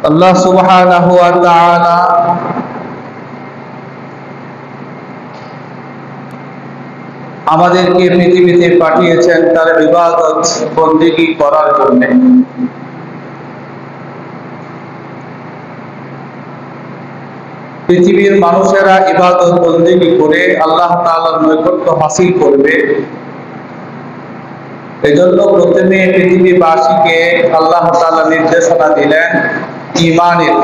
আল্লাহ সুবহানাহু ওয়া তাআলা আমাদেরকে পৃথিবীতে পাঠিয়েছেন তার ইবাদত বন্দেগী করার জন্য। পৃথিবীর মানুষেরা ইবাদত বন্দেগী করে আল্লাহ তাআলার নৈকট্য হাসিল করবে। এজন্য প্রথমে পৃথিবীবাসীকে আল্লাহ তাআলা নির্দেশনা দিলেন ঈমানের,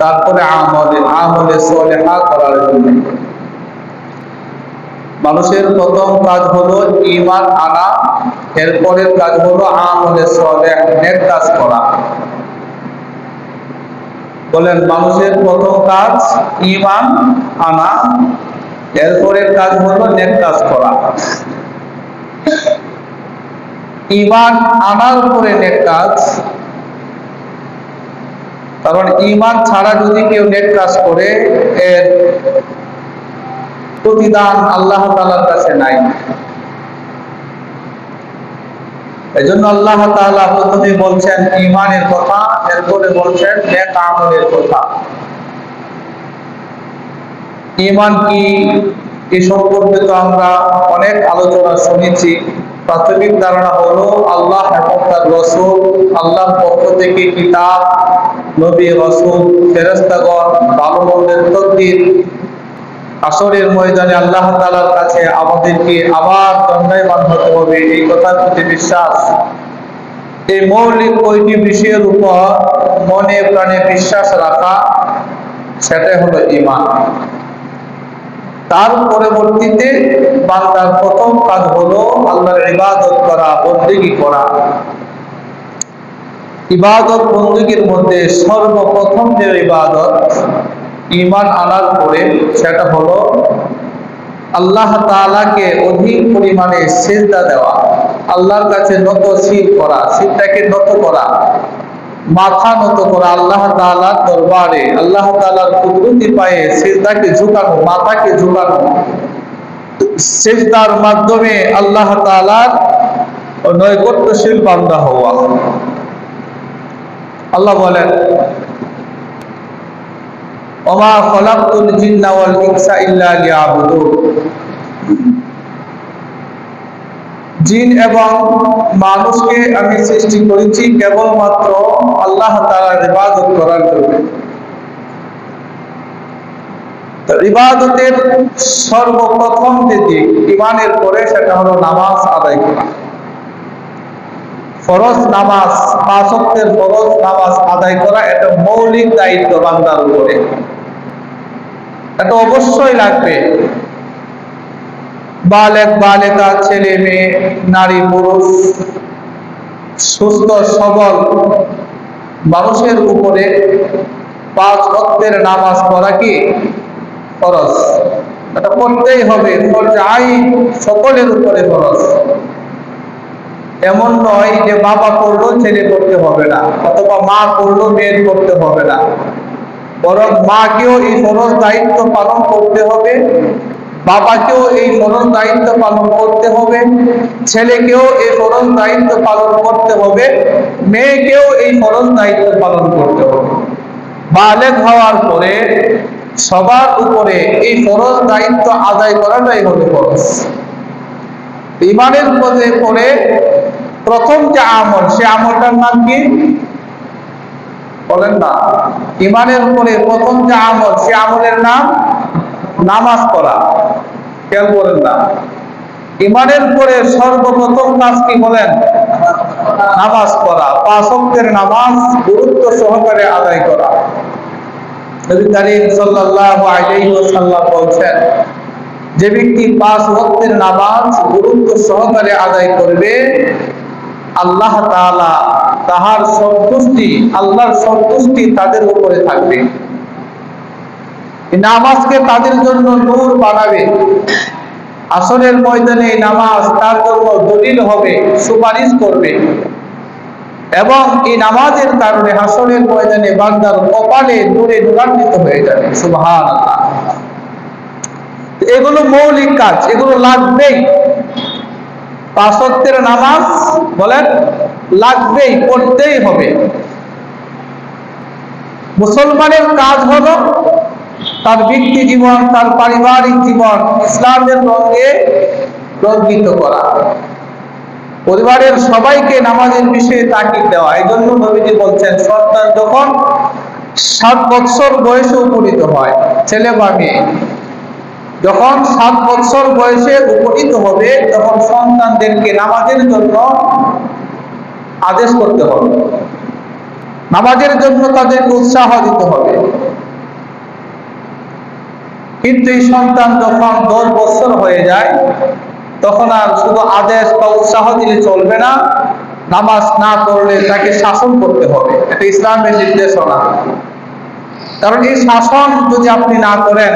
তারপরে আমলে সলিহা করার জন্য। মানুষের প্রথম কাজ হলো ঈমান আনা, এরপরের কাজ হলো আমলে সলিহ, নেক কাজ করা। বলেন, মানুষের প্রথম কাজ ঈমান আনা, এরপরের কাজ হলো নেক কাজ করা। ঈমান আনার পরে নেক কাজ, কারণ ঈমান ছাড়া যদি কেউ নেক কাজ করে এর প্রতিদান আল্লাহ তাআলার কাছে নাই। এজন্য আল্লাহ তাআলা প্রথমে বলছেন ঈমানের কথা, এরপরে বলছেন নেক আমলের কথা। ঈমান কি এই সম্পর্কে তো আমরা অনেক আলোচনা শুনেছি। প্রাথমিক ধারণা হলো আল্লাহ এবং তার রাসূল, আল্লাহর পক্ষ থেকে কিতাব, নবী, রাসূল, ফেরেশতাগণ, ভালো মন্দের তকদীর, আসরের ময়দানে আল্লাহ তাআলার কাছে আমাদেরকে আবার দণ্ডায়মান হতে হবে, এই কথার প্রতি বিশ্বাস। এই মৌলিক কয়টি বিষয়ের উপর মনে প্রাণে বিশ্বাস রাখা, সেটাই হলো ঈমান। তার পরবর্তীতে বান্দার প্রথম কাজ হলো আল্লাহর ইবাদত করা, বন্দেগী করা। ইবাদত বন্দেগীর মধ্যে সর্বপ্রথম যে ইবাদত ঈমান আনার পরে, সেটা হলো আল্লাহ তাআলাকে অধিক পরিমাণে সিজদা দেওয়া, আল্লাহর কাছে নতশির করা, শিরটাকে নত করা, মাথা নত করা আল্লাহ তাআলার দরবারে, আল্লাহ তাআলার কুদরতি পায়ে সিজদাকে ঝুঁকানো, মাথাকে ঝুঁকানো, সিজদার মাধ্যমে আল্লাহ তাআলার নৈকট্যশীল বান্দা হওয়া। আল্লাহ বলেন, ওমা খলাকতুল জিন্না ওয়াল ইনসা ইল্লা লিয়াবুদুন। জিন এবং মানুষকে আমি সৃষ্টি করেছি কেবলমাত্র আল্লাহ তাআলার ইবাদত করার জন্য। তো ইবাদতের সর্বপ্রথম যে দিক ঈমানের পরে, সেটা হলো নামাজ আদায় করা। ফরজ নামাজ, 5 ওয়াক্তের ফরজ নামাজ আদায় করা, এটা মৌলিক দায়িত্ব বান্দার উপরে। এটা অবশ্যই লাগবে। বালেগ বালেগা, ছেলে মেয়ে, নারী পুরুষ, সুস্থ সবল মানুষের উপরে 5 ওয়াক্তের নামাজ পড়া কি ফরজ। এটা পড়তেই হবে, ফরজ আইন, সকলের উপরে ফরজ। এমন নয় যে বাবা পড়লো ছেলে পড়তে হবে না, অথবা মা পড়লো মেয়ের পড়তে হবে না, বরং মাকেও এই ফরজ দায়িত্ব পালন করতে হবে, বাবাকেও এই ফরজ দায়িত্ব পালন করতে হবে, ছেলেকেও এই ফরজ দায়িত্ব পালন করতে হবে, মেয়েকেও এই ফরজ দায়িত্ব পালন করতে হবে। বালেগ হওয়ার পরে সবার উপরে এই ফরজ দায়িত্ব আদায় করাটাই হলো ফরজ। ঈমানের পরে প্রথম যে আমল, সে আমলটার নাম কি বলেন না? ঈমানের পরে প্রথম যে আমল, সে আমলের নাম নামাজ পড়া। কেউ বলেন না? ঈমানের পরে সর্বপ্রথম কাজ কি বলেন? নামাজ পড়া। 5 ওয়াক্তের নামাজ গুরুত্ব সহকারে আদায় করা। নবী করিম সাল্লাল্লাহু আলাইহি ওয়াসাল্লাম বলেন, যে ব্যক্তি 5 ওয়াক্তের নামাজ গুরুত্ব সহকারে আদায় করবে, আল্লাহ তাআলা তাহার সন্তুষ্টি, আল্লাহর সন্তুষ্টি তাদের উপরে থাকবে। এই নামাজকে তাদের জন্য নূর বানাবে। আসরের ময়দানে নামাজ তার জন্য দলিল হবে, সুপারিশ করবে, এবং এই নামাজের কারণে হাসরের ময়দানে বান্দার কপালে নূরে নূরান্বিত হয়ে যাবে। সুবহানাল্লাহ। এগুলো মৌলিক কাজ, এগুলো লাগবেই। 5 ওয়াক্তের নামাজ বলেন লাগবেই, পড়তেই হবে। মুসলমানের কাজ হলো তার ব্যক্তি জীবন, তার পারিবারিক জীবন ইসলামের রঙে রঞ্জিত করা, পরিবারের সবাইকে নামাজের বিষয়ে তাকিদ দেওয়া। এই জন্য নবীজি বলছেন, সন্তান যখন 7 বছর বয়সে উপনীত হয়, ছেলে বা মেয়ে যখন 7 বছর বয়সে উপনীত হবে, তখন সন্তানদেরকে নামাজের জন্য আদেশ করতে হবে, নামাজের জন্য তাদেরকে উৎসাহ দিতে হবে। কিন্তু এই সন্তান যখন 10 বছর হয়ে যায়, তখন আর শুধু আদেশ বা উৎসাহ দিলে চলবে না, নামাজ না পড়লে তাকে শাসন করতে হবে। এটা ইসলামের নির্দেশনা। কারণ এই শাসন যদি আপনি না করেন,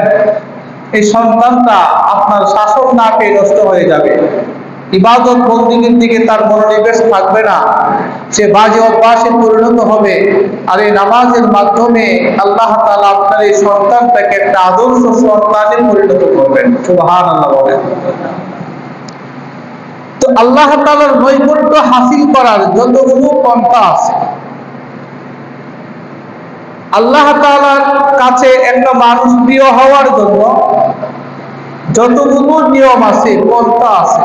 এই সন্তানটা আপনার শাসন না পেয়ে নষ্ট হয়ে যাবে, ইবাদত বন্দেগীর দিকে তার মনোনিবেশ থাকবে না, সে বাজে অভ্যাসে পরিণত হবে। আর এই নামাজের মাধ্যমে আল্লাহ তাআলা আপনার এই সন্তানটাকে একটা আদর্শ সন্তানে পরিণত করবেন। সুবহানাল্লাহ বলেন। তো আল্লাহ তাআলার নৈকট্য হাসিল করার যতগুলো পন্থা আছে, আল্লাহ তাআলার কাছে একটা মানুষ প্রিয় হওয়ার জন্য যতগুলো নিয়ম আছে, পন্থা আছে,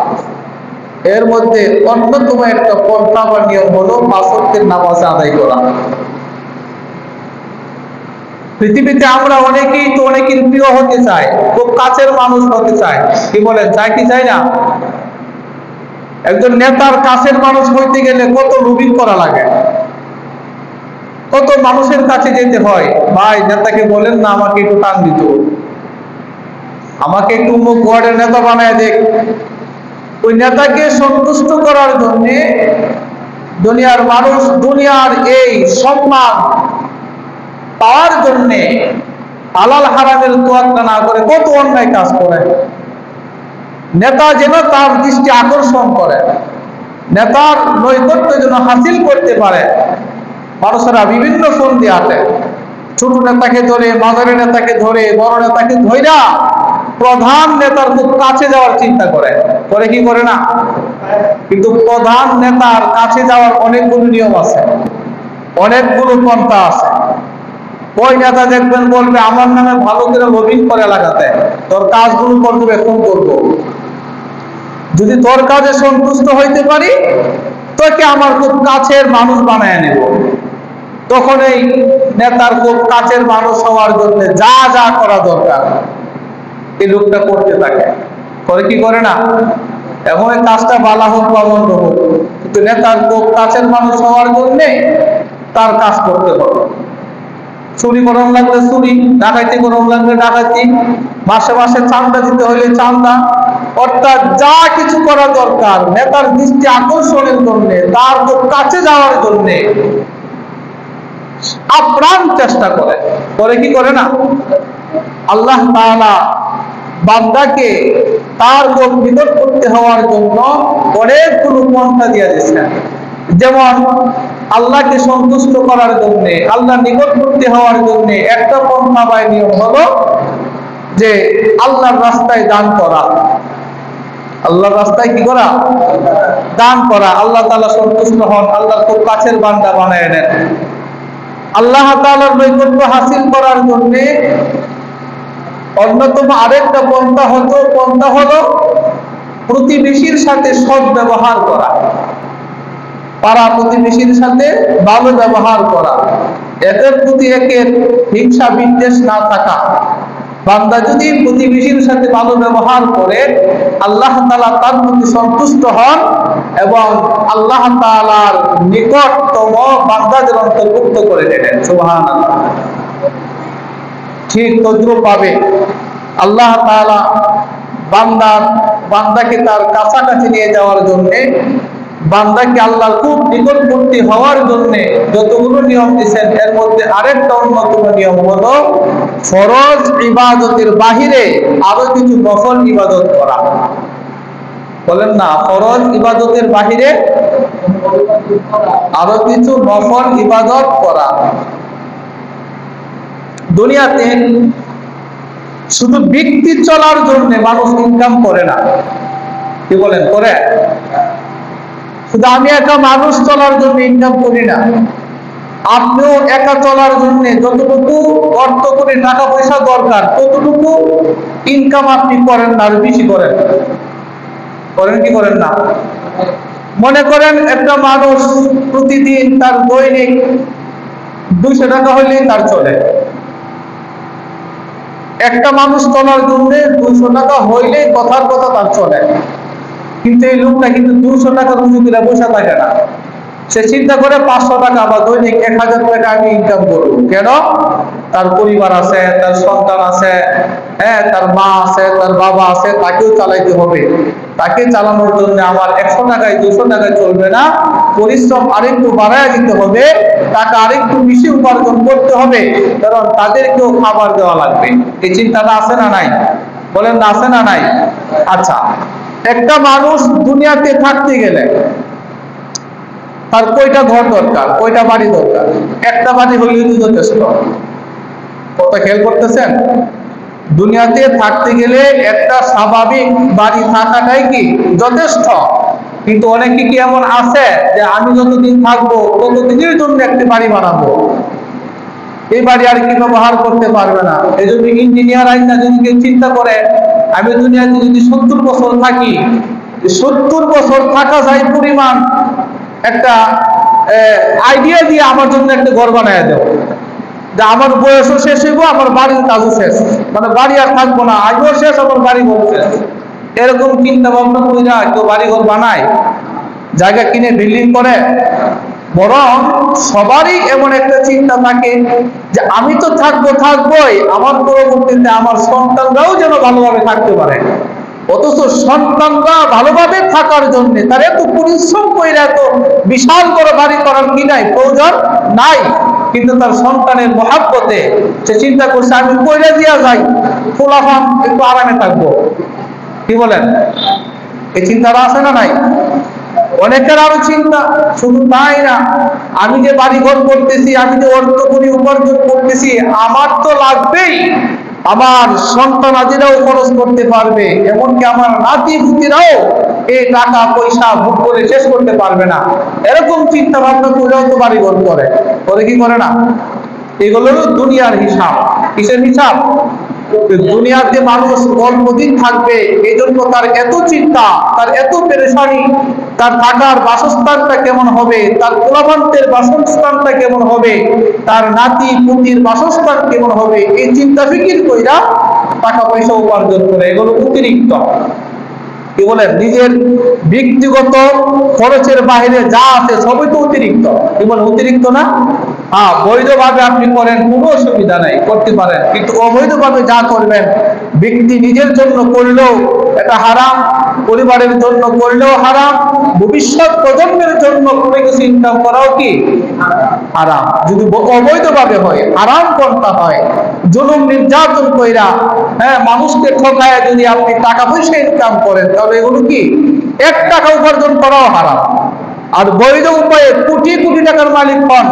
এর মধ্যে অন্যতম একটা পন্থা বা নিয়ম হলো 5 ওয়াক্তের নামাজ আদায় করা। পৃথিবীতে আমরা অনেকেই তো অনেকের প্রিয় হতে চাই, খুব কাছের মানুষ হতে চাই, কি বলেন, চাই কি চাই না? একজন নেতার কাছের মানুষ হইতে গেলে কত লুবিং করা লাগে, কত মানুষের কাছে যেতে হয়, ভাই নেতাকে বলেন না আমাকে একটু টান দিত, আমাকে একটু অমুক ওয়ার্ডের নেতা বানায় দেখ। ওই নেতাকে সন্তুষ্ট করার জন্য দুনিয়ার মানুষ, দুনিয়ার এই সম্মান পাওয়ার জন্য হালাল হারামের তোয়াক্কা না করে কত অন্যায় কাজ করে। নেতা যেন তার দৃষ্টি আকর্ষণ করে, নেতার নৈকট্য যেন হাসিল করতে পারে, মানুষেরা বিভিন্ন ফন্দি আটে, ছোট নেতাকে ধরে, মাঝারি নেতাকে ধরে, বড় নেতাকে ধইরা প্রধান নেতার খুব কাছে যাওয়ার চিন্তা করে, করে কি করে না? কিন্তু প্রধান নেতার কাছে যাওয়ার অনেকগুলো নিয়ম আছে, অনেকগুলো পন্থা আছে। ওই নেতা দেখবেন বলবে আমার নামে ভালো করে লবিং করে লাগাতে, তোর কাজগুলো করবো, এখন করবো, যদি তোর কাজে সন্তুষ্ট হইতে পারি তোকে আমার খুব কাছের মানুষ বানায় নেব। তখন এই নেতার খুব কাছের মানুষ হওয়ার জন্য যা যা করা দরকার এই লোকটা করতে থাকে, করে কি করে না? এবং এই কাজটা বালা হোক বা মন্দ হোক, কিন্তু নেতার খুব কাছের মানুষ হওয়ার জন্য তার কাজ করতে হবে। চুরি করণ লাগলে চুরি, ডাকাতি করণ লাগলে ডাকাতি, মাসে মাসে চাঁদা দিতে হলে চাঁদা, অর্থাৎ যা কিছু করা দরকার নেতার দৃষ্টি আকর্ষণের জন্য, তার খুব কাছে যাওয়ার জন্য আপ্রাণ চেষ্টা করে, করে কি করে না? আল্লাহ তাআলা বান্দাকে তার নিকট করতে হওয়ার জন্য অনেকগুলো পন্থা দিয়ে দিয়েছেন। যেমন আল্লাহকে সন্তুষ্ট করার জন্য, আল্লাহ নিকটবর্তী হওয়ার জন্য একটা পন্থা বা নিয়ম হলো যে আল্লাহর রাস্তায় দান করা। আল্লাহর রাস্তায় কি করা? দান করা। আল্লাহ তাআলা সন্তুষ্ট হন, আল্লাহর খুব কাছের বান্দা বানায় নেন। আল্লাহ তাআলার নৈকট্য হাসিল করার জন্য অন্যতম আরেকটা পন্থা হলো প্রতিবেশীর সাথে সৎ ব্যবহার করা, পাড়া প্রতিবেশীর সাথে ভালো ব্যবহার করা, এদের প্রতি একের হিংসা বিদ্বেষ না থাকা। বান্দা যদি প্রতিবেশীর সাথে ভালো ব্যবহার করে, আল্লাহ তাআলা তার প্রতি সন্তুষ্ট হন এবং আল্লাহ তাআলার নিকটতম বান্দাদের অন্তর্ভুক্ত করে নেবেন। সুবহানাল্লাহ। ঠিক তদ্রূপ পাবে আল্লাহ তাআলা বান্দাকে তার কাছাকাছি নিয়ে যাওয়ার জন্য, বান্দাকে আল্লাহর খুব নিকটবর্তী হওয়ার জন্য যতগুলো নিয়ম দিয়েছেন, এর মধ্যে আরেকটা অন্যতম নিয়ম হলো ফরজ ইবাদতের বাহিরে আরো কিছু নফল ইবাদত করা। বলেন না, ফরজ ইবাদতের বাহিরে আরো কিছু নফল ইবাদত করা। দুনিয়াতে শুধু ব্যক্তি চলার জন্য মানুষ ইনকাম করে না, কি বলেন, করে? শুধু আমি একটা মানুষ চলার জন্য ইনকাম করি না, আপনিও একা চলার জন্য যতটুকু অর্থ করে টাকা পয়সা দরকার ততটুকু ইনকাম আপনি করেন না, আর বেশি করেন। করেন কি করেন না? মনে করেন একটা মানুষ প্রতিদিন তার দৈনিক 200 টাকা হইলেই তার চলে। একটা মানুষ চলার জন্য 200 টাকা হইলেই কথার কথা তার চলে। কিন্তু এই লোকটা কিন্তু 200 টাকা রুজি করে বসে থাকে না। সে চিন্তা করে 500 টাকা বা দৈনিক 1000 টাকা আমি ইনকাম করবো। কেন? তার পরিবার আছে, তার সন্তান আছে, হ্যাঁ, তার মা আছে, তার বাবা আছে, তাকেও চালাইতে হবে। তাকে চালানোর জন্য আমার 100 টাকায় 200 টাকায় চলবে না, পরিশ্রম আরেকটু বাড়ায় দিতে হবে, টাকা আরেকটু বেশি উপার্জন করতে হবে, কারণ তাদেরকেও খাবার দেওয়া লাগবে। এই চিন্তাটা আছে না নাই? বলেন না, আছে না নাই? আচ্ছা, একটা মানুষ দুনিয়াতে থাকতে গেলে তার কয়টা ঘর দরকার, কয়টা বাড়ি দরকার? একটা বাড়ি হইলেই যথেষ্ট। কথা খেয়াল করতেছেন? দুনিয়াতে থাকতে গেলে একটা স্বাভাবিক বাড়ি থাকাটাই কি যথেষ্ট। কিন্তু অনেকে কি এমন আছে যে আমি যতদিন থাকবো ততদিনের জন্য একটি বাড়ি বানাবো, এই বাড়ি আর কি ব্যবহার করতে পারবে না। এই জন্য ইঞ্জিনিয়ার আইনা যদি কেউ চিন্তা করে আমি দুনিয়াতে যদি 70 বছর থাকি, 70 বছর থাকা যায় পরিমাণ একটা আইডিয়া দিয়ে আমার জন্য একটা ঘর বানায় দেব, যে আমার বয়সও শেষ হইব, আমার বাড়ির কাজও শেষ, মানে বাড়ি আর থাকবো না, আজও শেষ, আমার বাড়ি ঘর শেষ। এরকম চিন্তা ভাবনা করি না কেউ বাড়ি ঘর বানায়, জায়গা কিনে বিল্ডিং করে। বরং সবারই এমন একটা চিন্তা থাকে যে আমি তো থাকবোই, আমার পরবর্তীতে আমার সন্তানরাও যেন ভালোভাবে থাকতে পারে। অথচ সন্তানরা ভালোভাবে থাকার জন্য তার এত পরিশ্রম করে এত বিশাল বড় বাড়ি করার কি নাই, প্রয়োজন নাই। কিন্তু তার সন্তানের মহাব্বতে সে চিন্তা করছে আমি কইরা দিয়া যাই, খোলাফাম একটু আরামে থাকবো। কি বলেন? এই চিন্তাটা আছে না নাই? অনেকের আরো চিন্তা, শুধু তাই না, আমি যে বাড়ি ঘর করতেছি, আমি যে অর্থ করি উপার্জন করতেছি, আমার তো লাগবেই, আমার সন্তানাদিরাও খরচ করতে পারবে, এমনকি আমার নাতি পুতিরাও এই টাকা পয়সা ভোগ করে শেষ করতে পারবে না। এরকম চিন্তা ভাবনা করেও তো বাড়ি ঘর করে কি করে না? এগুলো দুনিয়ার হিসাব। কিসের হিসাব? দুনিয়াতে মানুষ অল্প দিন থাকবে, এই জন্য তার এত চিন্তা, তার এত পেরেশানি, তার থাকার বাসস্থানটা কেমন হবে, তার পোলাপান্তের বাসস্থানটা কেমন হবে, তার নাতি পুতির বাসস্থান কেমন হবে, এই চিন্তা ফিকির কইরা টাকা পয়সা উপার্জন করে। এগুলো অতিরিক্ত। কি বলেন? নিজের ব্যক্তিগত খরচের বাইরে যা আছে সবই তো অতিরিক্ত। কি বলেন? অতিরিক্ত না? হ্যাঁ, বৈধভাবে আপনি করেন কোনো অসুবিধা নাই, করতে পারেন। কিন্তু অবৈধভাবে যা করবেন, ব্যক্তি নিজের জন্য করলেও এটা হারাম, পরিবারের জন্য করলেও হারাম, ভবিষ্যৎ প্রজন্মের জন্য কোনো কিছু ইনকাম করাও কি হারাম। যদি অবৈধভাবে হয়, হারাম পন্থা হয়, জুলুম নির্যাতন কইরা, হ্যাঁ, মানুষকে ঠকায় যদি আপনি টাকা পয়সা ইনকাম করেন, তবে এগুলো কি 1 টাকা উপার্জন করাও হারাম। আর বৈধ উপায়ে কোটি কোটি টাকার মালিক হন,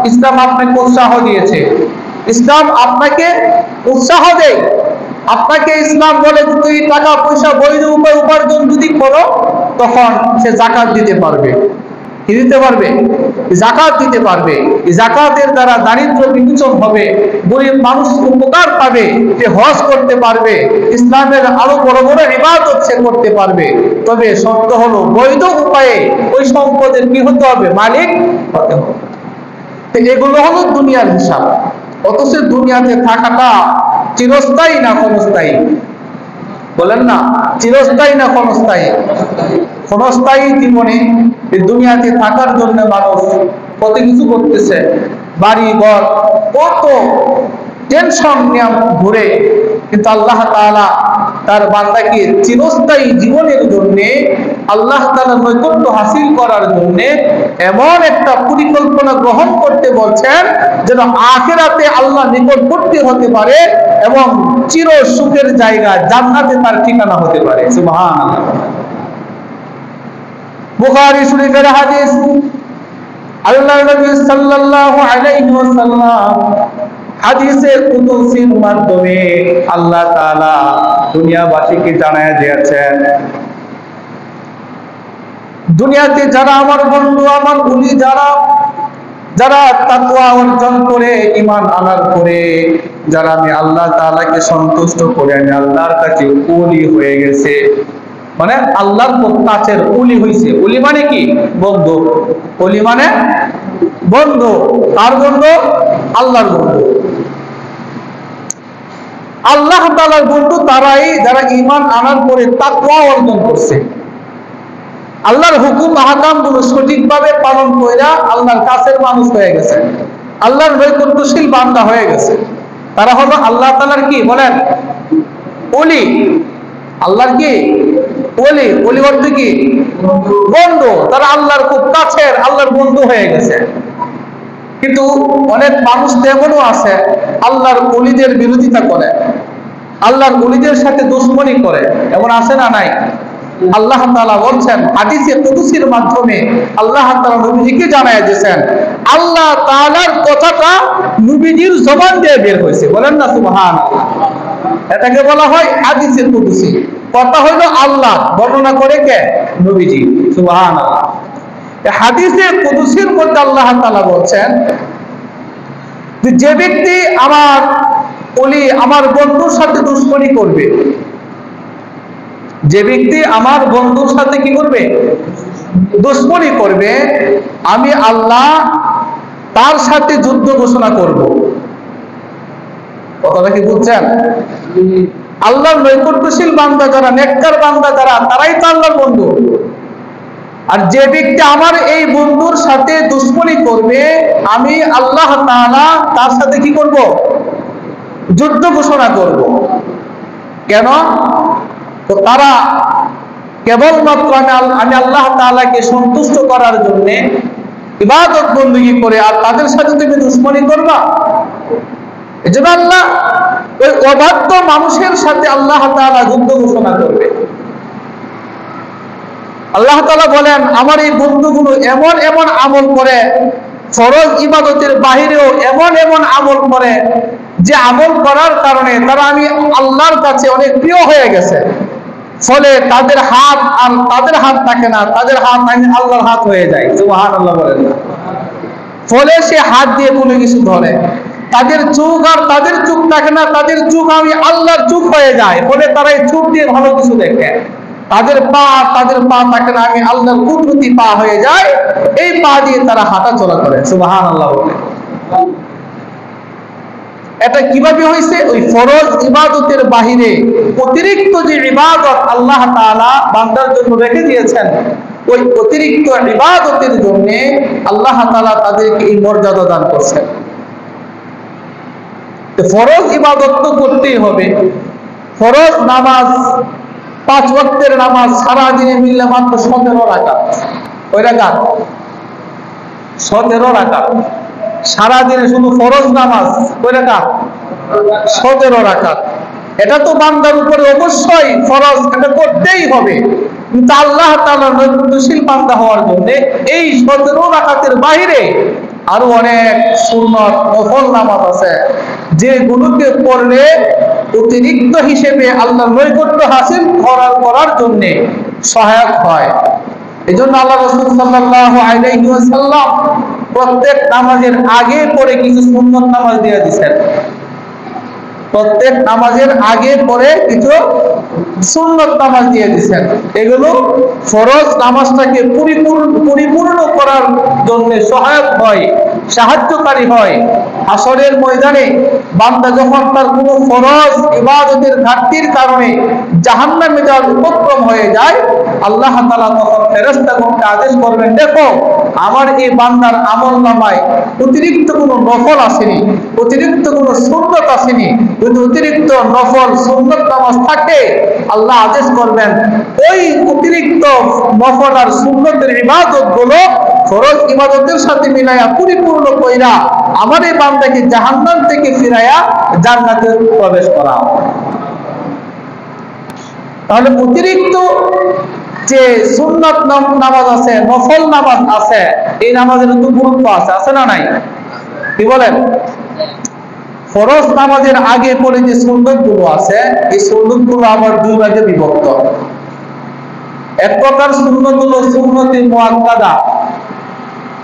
ইসলাম আপনাকে উৎসাহ দিয়েছে। ইসলাম আপনাকে উৎসাহ দেয়। আপনাকে ইসলাম বলে তুই টাকা পয়সা বৈধ উপায় উপার্জন যদি করো, তখন সে যাকাত দিতে পারবে। কি দিতে পারবে? যাকাত দিতে পারবে। যাকাতের দ্বারা দারিদ্র বিমোচন হবে, গরিব মানুষ উপকার পাবে, সে হজ করতে পারবে, ইসলামের আরো বড় বড় ইবাদত সে করতে পারবে। তবে শর্ত হলো বৈধ উপায়ে ওই সম্পদের কি হতে হবে? মালিক হতে হবে। এগুলো হলো দুনিয়ার হিসাব। অথচ দুনিয়াতে থাকাটা চিরস্থায়ী না ক্ষণস্থায়ী? বলেন না, চিরস্থায়ী না ক্ষণস্থায়ী? ক্ষণস্থায়ী জীবনে এই দুনিয়াতে থাকার জন্য মানুষ কত কিছু করতেছে, বাড়ি ঘর কত টেনশন নিয়ে ঘুরে। কিন্তু আল্লাহ তাআলা তার বান্দাকে চিরস্থায়ী জীবনের জন্য, আল্লাহ তাআলার নৈকট্য হাসিল করার জন্য এমন একটা পরিকল্পনা গ্রহণ করতে বলছেন যেন আখিরাতে আল্লাহ নিকটবর্তী হতে পারে এবং চির সুখের জায়গা জান্নাতে তার ঠিকানা হতে পারে। সুবহানাল্লাহ। বুখারী শরীফের হাদিস, আল্লাহর নবী সাল্লাল্লাহু আলাইহি ওয়াসাল্লাম হাদিসে কুদসির মাধ্যমে আল্লাহ তাআলা দুনিয়াবাসীকে জানায় দিয়েছেন, দুনিয়াতে যারা আমার বন্ধু, আমার বলি যারা যারা তাকওয়া অর্জন করে ঈমান আনার পরে যারা আমি আল্লাহ তাআলাকে সন্তুষ্ট করে আমি আল্লাহর কাছে ওলি হয়ে গেছে, মানে আল্লাহর খুব কাছের ওলি হইছে। ওলি মানে কি? বন্ধু। ওলি মানে বন্ধু। কার বন্ধু? আল্লাহর বন্ধু। আল্লাহ তাআলার বন্ধু তারাই যারা ঈমান আনার পরে তাকওয়া অর্জন করছে, আল্লাহর হুকুম আহকাম গুলো সঠিকভাবে পালন কইরা আল্লাহর কাছের মানুষ হয়ে গেছে, আল্লাহর নৈকট্যশীল বান্দা হয়ে গেছে। তারা হলো আল্লাহ তাআলার কি বলেন? ওলি। আল্লাহর কি? ওলি। ওলি অর্থ কি? বন্ধু। তারা আল্লাহর খুব কাছের, আল্লাহর বন্ধু হয়ে গেছে। কিন্তু অনেক মানুষ তেমনও আছে আল্লাহর ওলিদের বিরোধিতা করে, আল্লাহর ওলিদের সাথে দুশমনি করে। এমন আছে না নাই? আল্লাহ তাআলা বলছেন হাদিসে কুদসির মাধ্যমে, আল্লাহ তাআলা নবীজিকে জানায় দিয়েছেন, আল্লাহ তাআলার কথাটা নবীজির জবান দিয়ে বের হয়েছে। বলেন না সুবহানাল্লাহ। এটাকে বলা হয় হাদিসে কুদসি। কথা হলো আল্লাহ, বর্ণনা করে কে? নবীজি। সুবহানাল্লাহ। হাদিসে কুদসির মধ্যে আল্লাহ তাআলা বলছেন যে ব্যক্তি আমার ওলি, আমার বন্ধুর সাথে দুশমনি করবে, যে ব্যক্তি আমার বন্ধুর সাথে কি করবে? দুশমনি করবে, আমি আল্লাহ তার সাথে যুদ্ধ ঘোষণা করব। কথাটা কি বুঝছেন? আল্লাহর নৈকট্যশীল বান্দা যারা, নেককার বান্দা যারা, তারাই তো আল্লাহর বন্ধু। আর যে ব্যক্তি আমার এই বন্ধুর সাথে দুশমনি করবে, আমি আল্লাহ তাআলা তার সাথে কি করব? যুদ্ধ ঘোষণা করব। কেন? তো তারা কেবলমাত্র আমি আল্লাহ তাআলাকে সন্তুষ্ট করার জন্য ইবাদত বندگی করে, আর তাদের সাথে তুমি দুশমনি করবা। এজন্য আল্লাহ ওই অবাধ্য মানুষের সাথে আল্লাহ তাআলা যুদ্ধ ঘোষণা করবে। আল্লাহ তাআলা বলেন আমার এই বন্ধুগুলো এমন এমন আমল করে, ফরজ ইবাদতের বাহিরেও এমন এমন আমল করে, যে আমল করার কারণে তারা আমি আল্লাহর কাছে অনেক প্রিয় হয়ে গেছে। ফলে তাদের হাত আর তাদের হাত থাকে না, তাদের হাত আমি আল্লাহর হাত হয়ে যায়। সুবহানাল্লাহ বলেন না। ফলে সে হাত দিয়ে কোনো কিছু ধরে। তাদের চোখ আর তাদের চোখ থাকে না, তাদের চোখ আমি আল্লাহর চোখ হয়ে যায়। ফলে তারা এই চোখ দিয়ে ভালো কিছু দেখে। তাদের পা থাকে না, আমি আল্লাহর কুদরতি পা হয়ে যায়। এই পা দিয়ে তারা হাঁটা চলা করে। সুবহানাল্লাহ বলে। এটা কিভাবে হয়েছে? ওই ফরজ ইবাদতের বাহিরে অতিরিক্ত যে ইবাদত আল্লাহ তাআলা বান্দার জন্য রেখে দিয়েছেন, ওই অতিরিক্ত ইবাদতের জন্য আল্লাহ তাআলা তাদেরকে এই মর্যাদা দান করছেন। ফরজ ইবাদত তো করতেই হবে। ফরজ নামাজ, 5 ওয়াক্তের নামাজ সারা দিনে মিললে মাত্র 17 রাকাত। কয় রাকাত? 17 রাকাত। সারা দিনে শুধু ফরজ নামাজ কয় রাকাত? 17 রাকাত। এটা তো বান্দার উপরে অবশ্যই ফরজ, এটা করতেই হবে। কিন্তু আল্লাহ তাআলার নৈকট্যশীল বান্দা হওয়ার জন্য এই 17 রাকাতের বাইরে আরো অনেক সুন্নত নফল নামাজ আছে, যেগুলোকে পড়লে অতিরিক্ত হিসেবে আল্লাহর নৈকট্য হাসিল করার জন্য সহায়ক হয়। এজন্য আল্লাহ রাসূল সাল্লাল্লাহু আলাইহি ওয়াসাল্লাম প্রত্যেক নামাজের আগে পরে কিছু সুন্নত নামাজ দিয়ে দিয়েছেন। প্রত্যেক নামাজের আগে পরে কিছু সুন্নত নামাজ দিয়ে দিয়েছেন। এগুলো ফরজ নামাজটাকে পরিপূর্ণ করার জন্য সহায়ক হয়, সাহায্যকারী হয়। আসরের ময়দানে বান্দা যখন তার কোনো ফরজ ইবাদতের ঘাটতির কারণে জাহান্নামে যাওয়ার উপক্রম হয়ে যায়, আল্লাহ তাআলা তখন ফেরেশতাগণকে আদেশ করবেন, দেখো আমার এই বান্দার আমলনামায় অতিরিক্ত কোনো নফল আসেনি, অতিরিক্ত কোনো সুন্নত আসেনি। যদি অতিরিক্ত নফল সুন্নত নামাজ থাকে, আল্লাহ আদেশ করবেন ওই অতিরিক্ত নফল আর সুন্নতের ইবাদতগুলো ফরজ ইবাদতের সাথে মিলাইয়া পরিপূর্ণ কইরা আমার এই বান্দাকে জাহান্নাম থেকে ফিরাইয়া জান্নাতে প্রবেশ করাও। তাহলে অতিরিক্ত যে সুন্নত নামাজ আছে, নফল নামাজ আছে, এই নামাজের তো গুরুত্ব আছে না নাই? কি বলেন? ফরজ নামাজের আগে পরে যে সুন্নত গুলো আছে, এই সুন্নত গুলো আবার 2 ভাগে বিভক্ত। এক প্রকার সুন্নত হলো সুন্নতে মুআক্কাদা,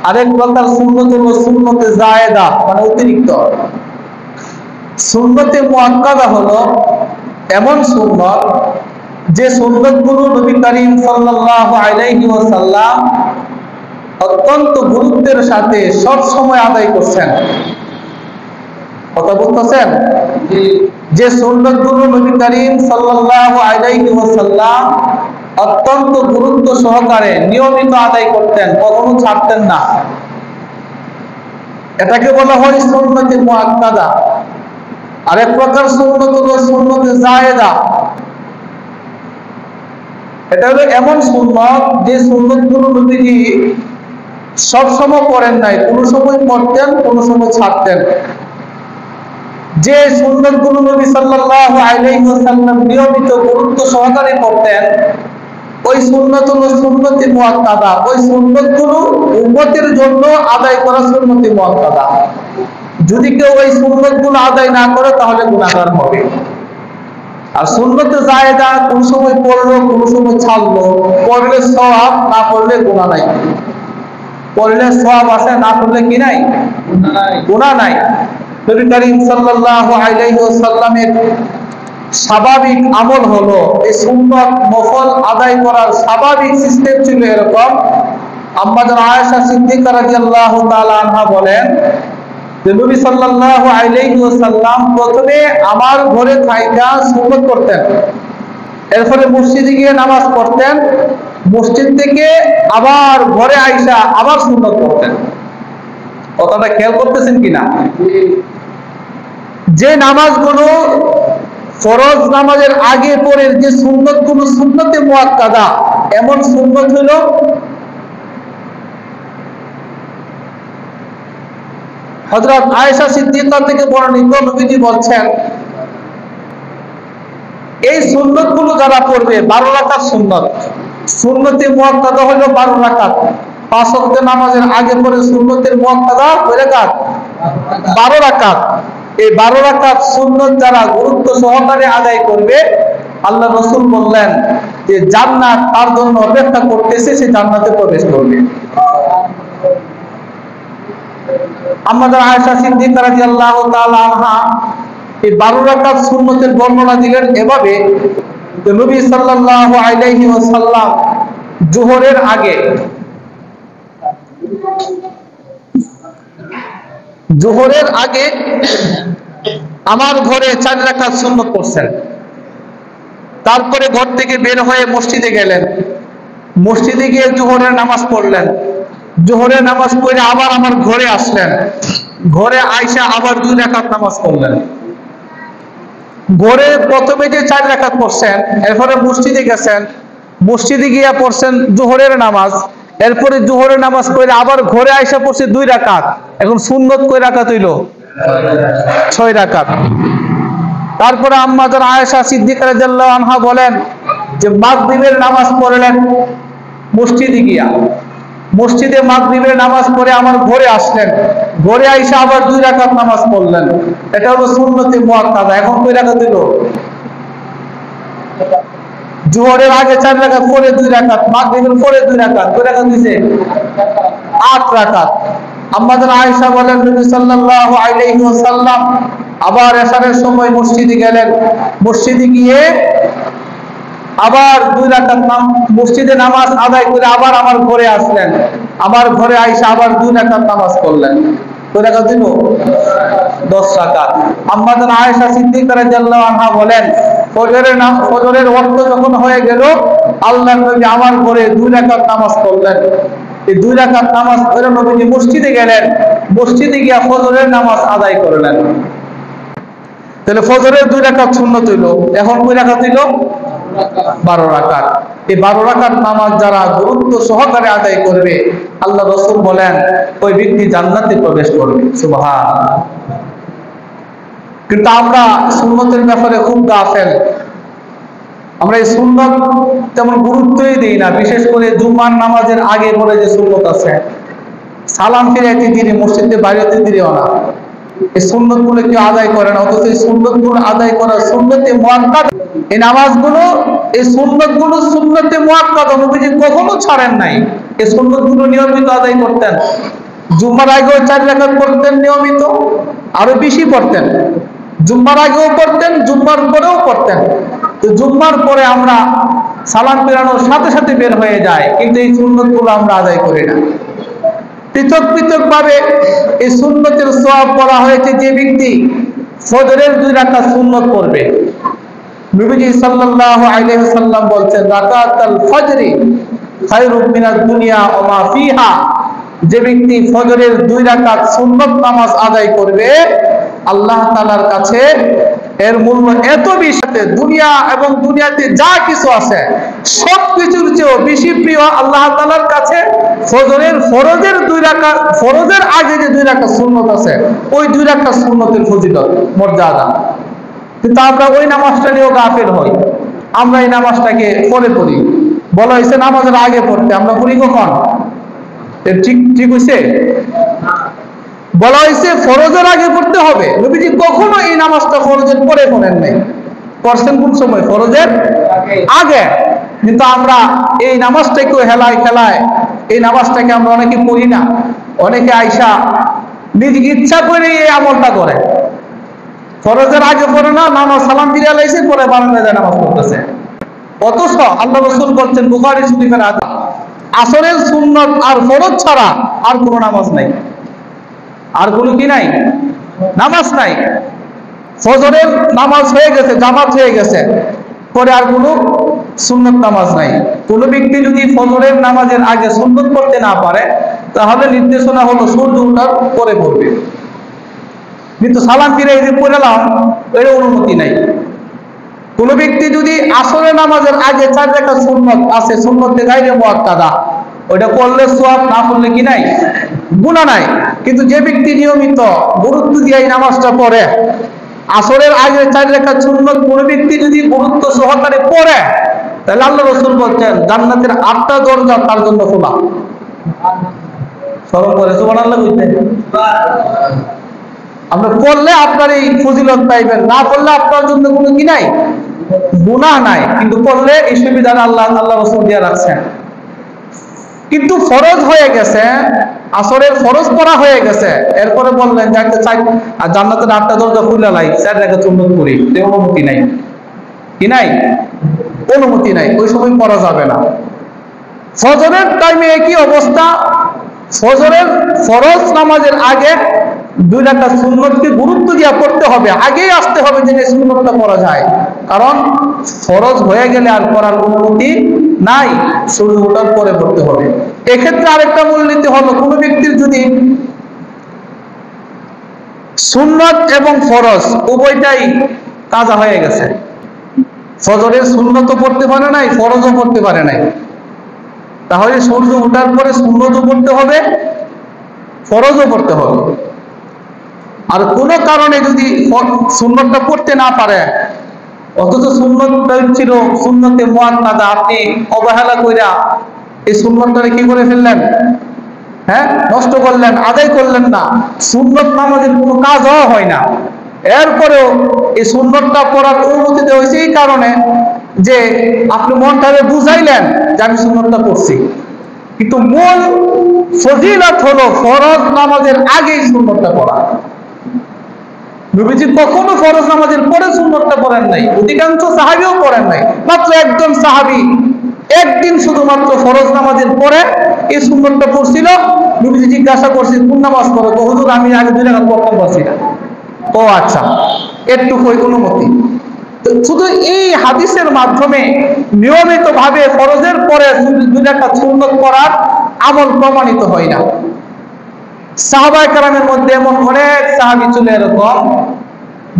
আরেক প্রকার সুন্নত হলো সুন্নতে জায়েদা, মানে অতিরিক্ত। সুন্নতে মুআক্কাদা হলো এমন সুন্নত যে সুন্নতগুলো নবী করিম সাল্লাল্লাহু আলাইহি ওয়াসাল্লাম অত্যন্ত গুরুত্বের সাথে সব সময় আদায় করছেন। কথা বলতেছেন? যে সুন্নতগুলো নবী করিম সাল্লাল্লাহু আলাইহি ওয়াসাল্লাম অত্যন্ত গুরুত্ব সহকারে নিয়মিত আদায় করতেন, কখনো ছাড়তেন না, এটাকে বলা হয় সুন্নতে মুআক্কাদা। আরেক প্রকার সুন্নত হলো সুন্নতে জায়েদা। এটা হলো এমন সুন্নত যে সুন্নতগুলো নবীজি সব সময় পড়েন নাই, কোন সময় পড়তেন, কোন সময় ছাড়তেন। যে সুন্নতগুলো নবী সাল্লাল্লাহু আলাইহি ওয়াসাল্লাম নিয়মিত গুরুত্ব সহকারে পড়তেন, ওই সুন্নত হলো সুন্নতে মুআক্কাদা। ওই সুন্নতগুলো উম্মতের জন্য আদায় করা সুন্নতে মুআক্কাদা। যদি কেউ ওই সুন্নতগুলো আদায় না করে তাহলে গুনাহগার হবে। আর সুন্নতে জায়েদা কোন সময় পড়লো, কোন সময় ছাড়লো, পড়লে সওয়াব, না পড়লে গুনাহ নাই। পড়লে সওয়াব আছে, না পড়লে কি নাই? গুনাহ নাই। নবী করিম সাল্লাল্লাহু আলাইহি ওয়াসাল্লামের স্বাভাবিক আমল হলো এই সুন্নত নফল আদায় করার স্বাভাবিক সিস্টেম ছিল এরকম। আম্মা জান আয়েশা সিদ্দিকা রাদিয়াল্লাহু তাআলা আনহা বলেন যে নবী সাল্লাল্লাহু আলাইহি ওয়াসাল্লাম প্রথমে আমার ঘরে থাইকা সুন্নত করতেন, এরপরে মসজিদে গিয়ে নামাজ পড়তেন, মসজিদ থেকে আবার ঘরে আইসা আবার সুন্নত করতেন। কথাটা খেয়াল করতেছেন কিনা? যে নামাজগুলো ফরজ নামাজের আগে পরে যে সুন্নতগুলো সুন্নতে মুআক্কাদা, এমন সুন্নত হলো হযরত আয়েশা সিদ্দিকা থেকে বর্ণিত, নবীজি বলছেন এই সুন্নতগুলো যারা পড়বে 12 রাকাত সুন্নত। সুন্নতে মুআক্কাদা হলো 12 রাকাত। 5 ওয়াক্ত নামাজের আগে পরে সুন্নতের মুআক্কাদা কয় রাকাত? 12 রাকাত। এই 12 রাকাত সুন্নত যারা গুরুত্ব সহকারে আদায় করবে, আল্লাহ রাসূল বললেন যে জান্নাত তার জন্য অপেক্ষা করতেছে, সে জান্নাতে প্রবেশ করবে। আমাদের আয়েশা সিদ্দিকা রাদিয়াল্লাহু তাআলা আনহা এই 12 রাকাত সুন্নতের বর্ণনা দিলেন এভাবে যে নবী সাল্লাল্লাহু আলাইহি ওয়াসাল্লাম যোহরের আগে আমার ঘরে 4 রাকাত সুন্নত পড়ছেন। তারপরে ঘর থেকে বের হয়ে মসজিদে গেলেন, মসজিদে গিয়ে যোহরের নামাজ পড়লেন, যোহরের নামাজ পড়ে আবার আমার ঘরে আসলেন, ঘরে আইসা আবার 2 রাকাত নামাজ পড়লেন। ঘরে প্রথমে যে 4 রাকাত পড়ছেন, এরপরে মসজিদে গেছেন, মসজিদে গিয়ে পড়ছেন যোহরের নামাজ, এরপরে যোহরের নামাজ পড়ে আবার ঘরে আইসা পড়ছে 2 রাকাত। এখন সুন্নত কয় রাকাত হইল? 6 রাকাত। তারপরে আম্মা জান আয়েশা সিদ্দিকা রাদিয়াল্লাহু আনহা বলেন যে মাগরিবের নামাজ পড়লেন মসজিদে গিয়া, মসজিদে মাগরিবের নামাজ পড়ে আমার ঘরে আসলেন, ঘরে আইসা আবার 2 রাকাত নামাজ পড়লেন। এটা হলো সুন্নতে মুআক্কাদা। এখন কয় রাকাত হইল? যোহরের আগে 4 রাকাত, পরে 2 রাকাত, মাগরিবের পরে 2 রাকাত, কয় রাকাত হইছে? 8 রাকাত। আম্মা জান আয়েশা বলেন নবী সাল্লাল্লাহু আলাইহি ওয়াসাল্লাম আবার এশারের সময় মসজিদে গেলেন, মসজিদে গিয়ে আবার 2 রাকাত মসজিদে নামাজ আদায় করে আবার আমার ঘরে আসলেন, আমার ঘরে আইসা আবার 2 রাকাত নামাজ পড়লেন। কয় রাকাত দিল? 10 রাকাত। আম্মা জান আয়েশা সিদ্দিকা রাদিয়াল্লাহু আনহা বলেন ফজরের ওয়াক্ত যখন হয়ে গেল, আল্লাহর নবী আমার ঘরে 2 রাকাত নামাজ পড়লেন। এই 2 রাকাত নামাজ পড়ে নবীজি মসজিদে গেলেন, মসজিদে গিয়ে ফজরের নামাজ আদায় করলেন। তাহলে ফজরের 2 রাকাত সুন্নত হইল। এখন কয় রাকাত হইল? 12 রাকাত। এই 12 রাকাত নামাজ যারা গুরুত্ব সহকারে আদায় করবে, আল্লাহ রাসূল বলেন ওই ব্যক্তি জান্নাতে প্রবেশ করবে। সুবহানাল্লাহ। কিন্তু আমরা সুন্নতের ব্যাপারে খুব গাফেল। আমরা এই সুন্নত তেমন গুরুত্বই দিই না। বিশেষ করে জুম্মার নামাজের আগে পরে যে সুন্নত আছে, সালাম ফিরাইতে দিনে, মসজিদে বাইরেতে দিনেও না, এই সুন্নতগুলো কেউ আদায় করে না। অথচ এই সুন্নতগুলো আদায় করা সুন্নতে মুআক্কাদা, এই নামাজগুলো এই সুন্নতগুলো সুন্নতে মুআক্কাদা, নবীজি কখনো ছাড়েন নাই। এই সুন্নতগুলো নিয়মিত আদায় করতেন। জুম্মার আগেও 4 রাকাত পড়তেন নিয়মিত, আরো বেশি পড়তেন। জুম্মার আগেও পড়তেন, জুম্মার পরেও পড়তেন। তো জুম্মার পরে আমরা সালাম ফেরানোর সাথে সাথে বের হয়ে যায়, কিন্তু এই সুন্নতগুলো আমরা আদায় করি না। পৃথক পৃথক ভাবে এই সুন্নতের সওয়াব বলা হয়েছে। যে ব্যক্তি ফজরের 2 রাকাত সুন্নত পড়বে, নবীজি সাল্লাল্লাহু আলাইহি ওয়াসাল্লাম বলছেন, রাকাতুল ফজরি খায়রুম মিনাদ দুনিয়া ওয়া মা ফিহা। যে ব্যক্তি ফজরের 2 রাকাত সুন্নত নামাজ আদায় করবে, আল্লাহ তাআলার কাছে এর মূল্য এত বেশি, দুনিয়া এবং দুনিয়াতে যা কিছু আছে সবকিছুর চেয়েও বেশি প্রিয় আল্লাহ তাআলার কাছে ফরজের 2 রাকাত, ফরজের আগে যে 2 রাকাত সুন্নত আছে, ওই 2 রাকাত সুন্নতের ফজিলত, মর্যাদা। কিন্তু আমরা ওই নামাজটা নিয়েও গাফিল হই। আমরা এই নামাজটাকে পরে পড়ি। বলা হয়েছে নামাজের আগে পড়তে, আমরা পড়ি কখন? ঠিক ঠিক হয়েছে? বলা হয়েছে ফরজের আগে পড়তে হবে। নবীজি কখনো এই নামাজটা ফরজের পরে পড়েন নাই, পড়ছেন কোন সময়? ফরজের আগে। কিন্তু আমরা এই নামাজটাকে হেলায় খেলায় এই নামাজটাকে আমরা অনেকে পড়ি না। অনেকে আইসা নিজ ইচ্ছা করে এই আমলটা করে, ফরজের আগে পড়ে না, নামাজ সালাম ফিরে লাইছে, পরে বারান্দায় যায় নামাজ পড়তেছে। অথচ আল্লাহ রাসূল বলছেন বুখারী শরীফের হাদিস, আসরের সুন্নত আর ফরজ ছাড়া আর কোনো নামাজ নাই। আর কোনো কি নাই? নামাজ নাই। ফজরের নামাজ হয়ে গেছে, জামাত হয়ে গেছে, পরে আর কোনো সুন্নত নামাজ নাই। কোনো ব্যক্তি যদি ফজরের নামাজের আগে সুন্নত পড়তে না পারে, তাহলে নির্দেশনা হলো সূর্য ওঠার পরে পড়বে। কিন্তু সালাম ফিরে এই যে পড়লাম, এর অনুমতি নাই। কোন ব্যক্তি যদি আসরের নামাজের আগে 4 রাকাত সুন্নত আছে, সুন্নতে গায়রে মুআক্কাদা, ওইটা পড়লে সওয়াব, না পড়লে কি নাই? গুনাহ নাই। কিন্তু যে ব্যক্তি নিয়মিত গুরুত্ব দিয়ে এই নামাজটা পড়ে, আসরের আগে 4 রাকাত সুন্নত কোন ব্যক্তি যদি গুরুত্ব সহকারে পড়ে, তাহলে আল্লাহ রাসূল বলেন জান্নাতের 8টা দরজা তার জন্য খোলা। স্মরণ করে সুবহানাল্লাহ কইতে। আমরা পড়লে আপনার এই ফজিলত পাইবেন, না পড়লে আপনার জন্য কোনো কি নাই? গুনাহ নাই। কিন্তু পড়লে এই সুবিধা আল্লাহ রাসূল দিয়ে রাখছেন। কিন্তু ফরজ হয়ে গেছে, আসরের ফরজ পড়া হয়ে গেছে, এরপরে বললেন যে একটা জান্নাতের 8টা দরজা খুলে লাই, 4 রাকাত সুন্নত পড়ি, এর অনুমতি নাই। কি নাই? অনুমতি নাই। ওই সময় পড়া যাবে না। ফজরের টাইমে একই অবস্থা। ফজরের ফরজ নামাজের আগে 2 রাকাত সুন্নতকে গুরুত্ব দিয়ে পড়তে হবে, আগেই আসতে হবে যে সুন্নতটা পড়া যায়। কারণ ফরজ হয়ে গেলে আর পড়ার অনুমতি নাই, সূর্য ওঠার পরে পড়তে হবে। এক্ষেত্রে আরেকটা মূলনীতি হলো, কোনো ব্যক্তির যদি সুন্নত এবং ফরজ উভয়টাই কাজা হয়ে গেছে, ফজরের সুন্নতও পড়তে পারে নাই, ফরজও পড়তে পারে নাই, তাহলে সূর্য ওঠার পরে সুন্নতও পড়তে হবে, ফরজও পড়তে হবে। আর কোনো কারণে যদি সুন্নতটা পড়তে না পারে, অথচ সুন্নতটা ছিল সুন্নতে মুআক্কাদা, আপনি অবহেলা কইরা এই সুন্নতটা কি করে ফেললেন? হ্যাঁ, নষ্ট করলেন, আদায় করলেন না। সুন্নত নামাজের কোনো কাজও হয় না। এরপরেও এই সুন্নতটা পড়ার অনুমতি দেওয়া হয়েছে এই কারণে যে আপনি মনটারে বুঝাইলেন যে আমি সুন্নতটা পড়ছি। কিন্তু মূল ফজিলত হলো ফরজ নামাজের আগেই সুন্নতটা পড়া। নবীজি কখনো ফরজ নামাজের পরে সুন্নতটা পড়েন নাই, অধিকাংশ সাহাবীও পড়েন নাই। মাত্র একজন সাহাবী একদিন শুধুমাত্র ফরজ নামাজের পরে এই সুন্নতটা পড়ছিল। নবীজি জিজ্ঞাসা করছেন কোন নামাজ পড়ো? তো হুজুর আমি আগে 2 রাকাত পড়তে পারছি না। ও আচ্ছা, এটুকুই অনুমতি। শুধু এই হাদিসের মাধ্যমে নিয়মিত ভাবে ফরজের পরে 2 রাকাত সুন্নত পড়ার আমল প্রমাণিত হয় না। সাহাবায়ে কেরামের মধ্যে এমন অনেক সাহাবী ছিল এরকম,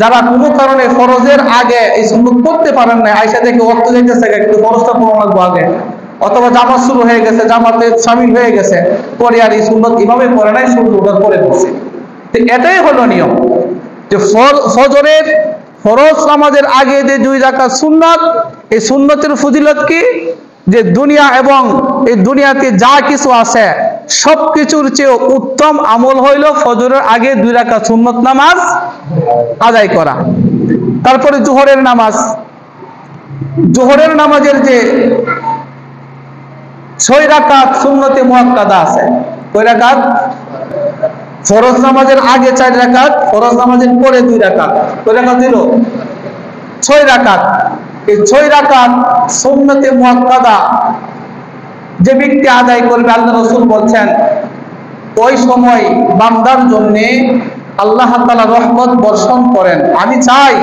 যারা কোনো কারণে ফরজের আগে এই সুন্নত পড়তে পারেন না, আয়েশা থেকে ওয়াক্ত যাইতেছে একটু ফরজটা পড়া লাগবে আগে, অথবা জামাত শুরু হয়ে গেছে, জামাতে শামিল হয়ে গেছে, পরে আর এই সুন্নত এভাবে পড়ে নাই, সূর্য ওঠার পরে পড়ছে। তো এটাই হলো নিয়ম যে ফজরের ফরজ নামাজের আগে যে 2 রাকাত সুন্নাত, এই সুন্নতের ফজিলত কি? যে দুনিয়া এবং এই দুনিয়াতে যা কিছু আছে সবকিছুর চেয়ে উত্তম আমল হইল ফজরের আগে 2 রাকাত সুন্নত নামাজ আদায় করা। তারপরে জোহরের নামাজ, জোহরের নামাজের যে 6 রাকাত সুন্নতে মুআক্কাদা আছে, কয় রাকাত? ফরজ নামাজের আগে 4 রাকাত, ফরজ নামাজের পরে 2 রাকাত। কয় রাকাত দিল? 6 রাকাত। এই 6 রাকাত সুন্নতে মুআক্কাদা যে ব্যক্তি আদায় করবে, আল্লাহ রাসূল বলছেন ওই সময় বান্দার জন্য আল্লাহ তাআলা রহমত বর্ষণ করেন। আমি চাই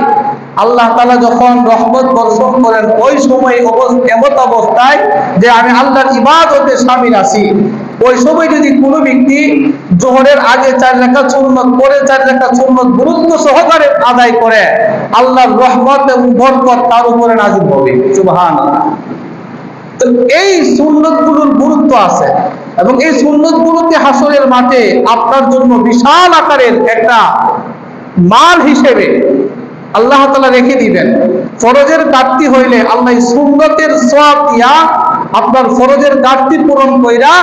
আল্লাহ তাআলা যখন রহমত বর্ষণ করেন ওই সময় এমত অবস্থায় যে আমি আল্লাহর ইবাদতে শামিল আছি, ওই সময় যদি কোনো ব্যক্তি জোহরের আগে 4 রাকাত সুন্নত, পরে 4 রাকাত সুন্নত গুরুত্ব সহকারে আদায় করে, আল্লাহর রহমত এবং বরকত তার উপরে নাযিল হবে। সুবহানাল্লাহ। তো এই সুন্নতগুলোর গুরুত্ব আছে এবং এই সুন্নতগুলোকে হাসরের মাঠে আপনার জন্য বিশাল আকারের একটা মাল হিসেবে আল্লাহ তাআলা রেখে দিবেন। ফরজের ঘাটতি হইলে আল্লাহ সুন্নতের সওয়াব দিয়া আপনার ফরজের ঘাটতি পূরণ কইরা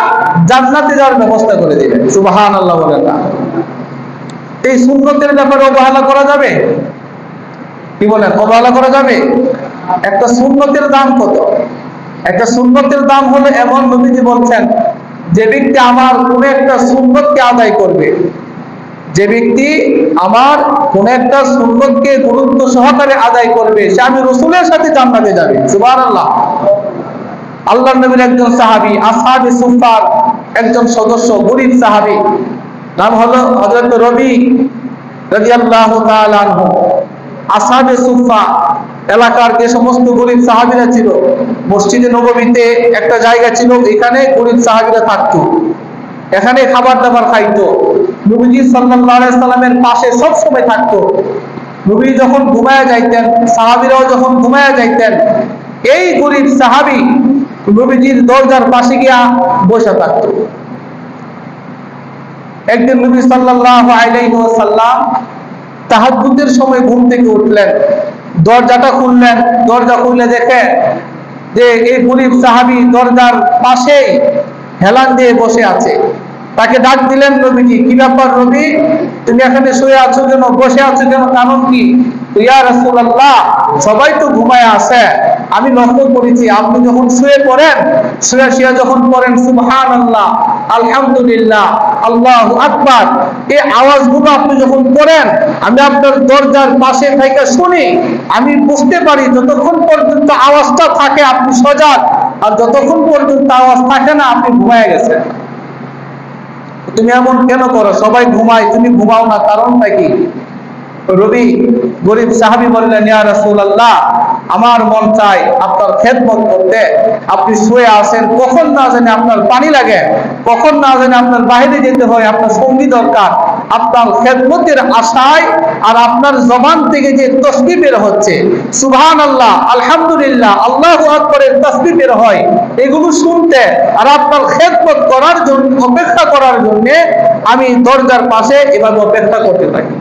জান্নাতে যাওয়ার ব্যবস্থা করে দিবেন। সুবহানাল্লাহ বলেন না? এই সুন্নতের ব্যাপারে অবহেলা করা যাবে? কি বলেন, অবহেলা করা যাবে? একটা সুন্নতের দাম কত? একটা সুন্নতের দাম হলো, এমন নবীজি বলছেন, যে ব্যক্তি আমার কোন একটা সুন্নতকে আদায় করবে, যে ব্যক্তি আমার কোন একটা সুন্নতকে গুরুত্ব সহকারে আদায় করবে, সে আমি রাসূলের সাথে জান্নাতে যাবে। সুবহানাল্লাহ। আল্লাহর নবীর একজন সাহাবী, আসহাবে সুফফার একজন সদস্য, গরীব সাহাবী, নাম হলো হযরত রবি রাদিয়াল্লাহু তাআলা আনহু। আসহাবে সুফফা এলাকার যে সমস্ত গরীব সাহাবীরা ছিল, মসজিদে নববীতে একটা জায়গা ছিল, এখানে গরীব সাহাবীরা থাকতো, এখানে খাবার দাবার খাইতো। নবীজি সাল্লাল্লাহু আলাইহি সাল্লামের পাশে সব সময় থাকতো। নবী যখন ঘুমায়া যাইতেন, সাহাবীরাও যখন ঘুমায়া যাইতেন, এই গরীব সাহাবী নবীজির দরজার পাশে গিয়া বসে থাকতো। একদিন নবী সাল্লাল্লাহু আলাইহি ওয়াসাল্লাম তাহাজ্জুদের সময় ঘুম থেকে উঠলেন, দরজাটা খুললেন, দরজা খুলে দেখে যে এই গরীব সাহাবী দরজার পাশেই হেলান দিয়ে বসে আছে। তাকে ডাক দিলেন নবীজি, কি ব্যাপার নবী, তুমি এখানে শুয়ে আছো কেন, বসে আছো কেন, কারণ কি? ইয়া রাসূলুল্লাহ, সবাই তো ঘুমায় আছে, আমি লক্ষ্য করেছি আপনি যখন শুয়ে পড়েন, শুয়ে যখন পড়েন সুবহানাল্লাহ, আলহামদুলিল্লাহ, আল্লাহু আকবার, এই আওয়াজগুলো আপনি যখন পড়েন, আমি আপনার দরজার পাশে থেকে শুনি, আমি বুঝতে পারি যতক্ষণ পর্যন্ত আওয়াজটা থাকে আপনি সজাগ, আর যতক্ষণ পর্যন্ত আওয়াজ থাকে না আপনি ঘুমায় গেছেন। তুমি এমন কেন করো, সবাই ঘুমায় তুমি ঘুমাও না, কারণটা কি? রবি গরীব সাহাবী বললেন, ইয়া রাসূলুল্লাহ, আমার মন চায় আপনার খেদমত করতে, আপনি শুয়ে আছেন, কখন না জানি আপনার পানি লাগে, কখন না জানি আপনার বাইরে যেতে হয়, আপনার সঙ্গী দরকার, আপনার খেদমতের আশায় আর আপনার জবান থেকে যে তাসবিহ বের হচ্ছে, সুবহানাল্লাহ, আলহামদুলিল্লাহ, আল্লাহু আকবারের তাসবিহ বের হয়, এগুলো শুনতে আর আপনার খেদমত করার জন্য, অপেক্ষা করার জন্য আমি দরজার পাশে এভাবে অপেক্ষা করতে থাকি।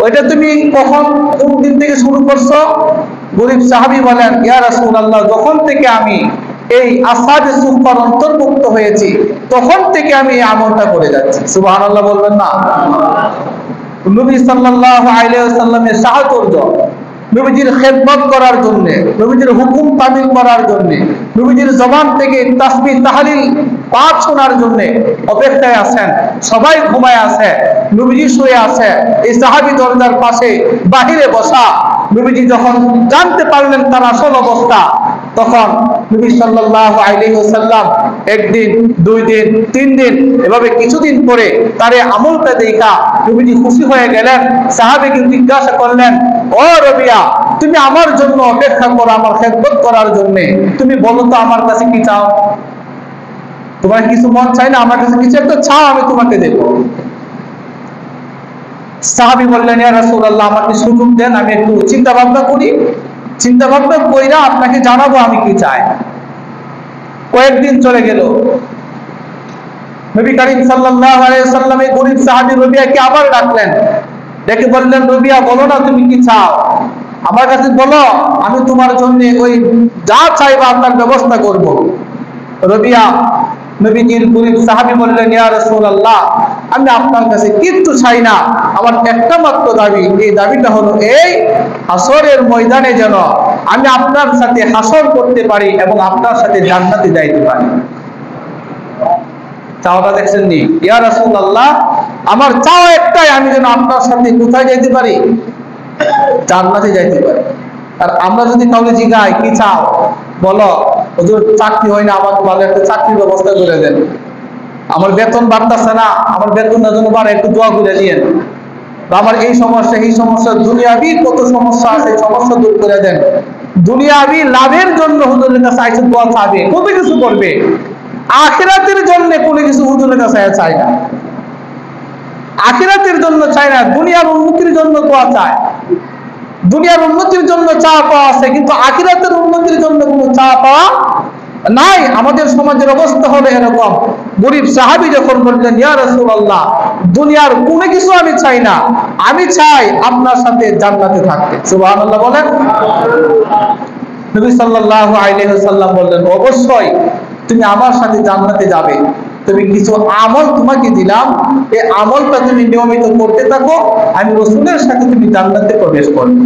ওইটা তুমি কখন, কোন দিন থেকে শুরু করছো? গরীব সাহাবী বলেন, ইয়া রাসূলুল্লাহ, যখন থেকে আমি এই আসহাবে সুফফার অন্তর্ভুক্ত হয়েছি তখন থেকে আমি এই আমলটা করে যাচ্ছি। সুবহানাল্লাহ বলবেন না? নবী সাল্লাল্লাহু আলাইহি ওয়াসাল্লামের সাহচর্য, নবীজির খেদমত করার জন্য, নবীজির হুকুম তামিল করার জন্য, নবীজির জবান থেকে তাসবিহ তাহলিল পাঠ শোনার জন্য অপেক্ষায় আছেন। সবাই ঘুমায় আছে, নবীজি শুয়ে আছে, এই সাহাবী দরজার পাশে বাহিরে বসা। নবীজি যখন জানতে পারলেন তার আসল অবস্থা, তখন নবী সাল্লাল্লাহু আলাইহি ওয়াসাল্লাম একদিন, 2 দিন, 3 দিন, এভাবে কিছুদিন পরে তার আমলটা দেখা নবীজি খুশি হয়ে গেলেন। সাহাবীকে জিজ্ঞাসা করলেন, ও রবিয়া, তুমি আমার জন্য অপেক্ষা করো, আমার খেদমত করার জন্য, তুমি বলো তো আমার কাছে কি চাও? তোমার কিছু মন চাই না, আমার কাছে কিছু একটা চাও, আমি তোমাকে দেব। সাহাবী বললেন, ইয়া রাসূলুল্লাহ, আমাকে সুযোগ দেন, আমি একটু চিন্তা ভাবনা করি, চিন্তা ভাবনা কইরা আপনাকে জানাবো আমি কি চাই। কয়েকদিন চলে গেল, নবী করিম সাল্লাল্লাহু আলাইহি ওয়াসাল্লাম এই গরীব সাহাবী রবিয়াকে আবার ডাকলেন, ডেকে বললেন, রবিয়া, বলো না তুমি কি চাও, আমার কাছে বলো, আমি তোমার জন্য ওই যা চাইবা তার ব্যবস্থা করব। রবিয়া নবীজির গরীব সাহাবী বললেন, ইয়া রাসূলুল্লাহ, আমি আপনার কাছে কিচ্ছু চাই না, আমার একটা মাত্র দাবি, এই দাবিটা হলো এই, হাসরের ময়দানে যেন আমি আপনার সাথে হাসর করতে পারি এবং আপনার সাথে জান্নাতে যাইতে পারি। চাওয়াটা দেখছেন নি? ইয়া রাসূলুল্লাহ, আমার চাওয়া একটাই, আমি যেন আপনার সাথে কোথায় যাইতে পারি? জান্নাতে যাইতে পারি। আর আমরা যদি কাউকে জিজ্ঞাই কি চাও, বলো হুজুর চাকরি হয় না, আমাকে ভালো একটা চাকরির ব্যবস্থা করে দেন, আমার বেতন বাড়তেছে না, আমার বেতনটা যেন বাড়ে, একটু দোয়া করে দিয়েন, আমার এই সমস্যা দুনিয়াবি কত সমস্যা আছে, সমস্যা দূর করে দেন। দুনিয়াবি লাভের জন্য হুজুরের কাছে আইসে দোয়া চাবে, কত কিছু করবে, আখিরাতের জন্য কোনো কিছু হুজুরের কাছে চায় না। আখিরাতের জন্য চায় না, দুনিয়ার উন্নতির জন্য দোয়া চায়। দুনিয়ার উন্নতির জন্য চা পাওয়া আছে, কিন্তু আখিরাতের উন্নতির জন্য কোনো চা পাওয়া নাই। আমাদের সমাজের অবস্থা হলো এরকম। গরিব সাহাবী যখন বললেন ইয়া রাসূলুল্লাহ, দুনিয়ার কোনো কিছু আমি চাই না, আমি চাই আপনার সাথে জান্নাতে থাকতে। সুবহানাল্লাহ বলেন। নবী সাল্লাল্লাহু আলাইহি ওয়াসাল্লাম বললেন, অবশ্যই তুমি আমার সাথে জান্নাতে যাবে। তুমি কিছু আমল তোমাকে দিলাম, এই আমলটা তুমি নিয়মিত করতে থাকো, আমি রাসূলের সাথে তুমি জান্নাতে প্রবেশ করবে।